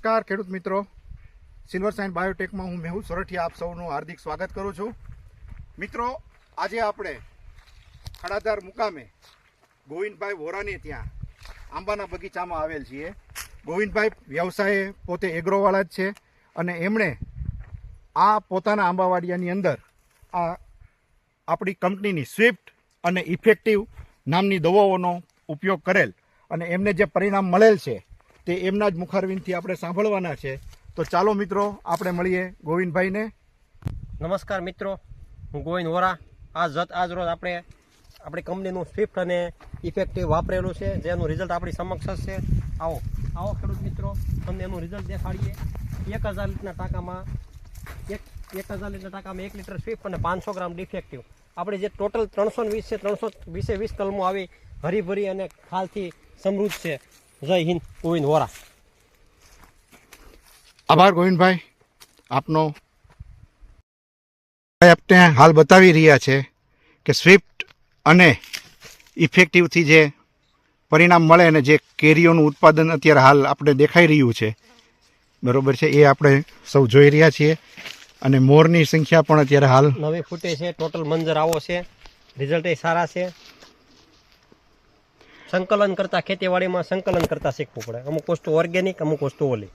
નમસ્કાર ખેડૂત મિત્રો, સિલ્વર સાઇન બાયોટેકમાં હું મેહુલ સોરઠિયા આપ સૌનું હાર્દિક સ્વાગત કરું છું. મિત્રો, આજે આપણે ખડાધાર મુકામે ગોવિંદભાઈ વોરાની ત્યાં આંબાના બગીચામાં આવેલ છીએ. ગોવિંદભાઈ વ્યવસાયે પોતે એગ્રોવાળા જ છે અને એમણે આ પોતાના આંબાવાડિયાની અંદર આ આપણી કંપનીની સ્વિફ્ટ અને ઇફેક્ટિવ નામની દવાઓનો ઉપયોગ કરેલ અને એમને જે પરિણામ મળેલ છે તે એમના જ મુખારવિંદથી આપણે સાંભળવાના છે. તો ચાલો મિત્રો, આપણે મળીએ ગોવિંદભાઈને. નમસ્કાર મિત્રો, હું ગોવિંદ વોરા. આજ રોજ આપણી કંપનીનું સ્વિફ્ટ અને ઇફેક્ટિવ વાપરેલું છે, જેનું રિઝલ્ટ આપણી સમક્ષ છે. આવો ખેડૂત મિત્રો, તમને એનું રિઝલ્ટ દેખાડીએ. 1000 લીટરના ટાંકામાં 1000 લીટરના ટાંકામાં 1 લીટર સ્વિફ્ટ અને 500 ગ્રામ ડિફેક્ટિવ. આપણે જે ટોટલ 320 છે, 320 કલમો આવી હરીભરી અને ખાલથી સમૃદ્ધ છે. જય હિન્દ. ગોવિંદ વોરા. આભાર ગોવિંદભાઈ આપનો. આપણે હાલ બતાવી રહ્યા છે કે સ્વિફ્ટ અને ઇફેક્ટિવથી જે પરિણામ મળે અને જે કેરીઓનું ઉત્પાદન અત્યારે હાલ આપણે દેખાઈ રહ્યું છે, બરોબર છે, એ આપણે સૌ જોઈ રહ્યા છીએ. અને મોરની સંખ્યા પણ અત્યારે હાલ નવી ફૂટે છે. ટોટલ મંજર આવો છે. રિઝલ્ટ એ સારા છે. સંકલન કરતા ખેતીવાડીમાં સંકલન કરતા શીખવું પડે. અમુક વસ્તુ ઓર્ગેનિક, અમુક વસ્તુ ઓલી.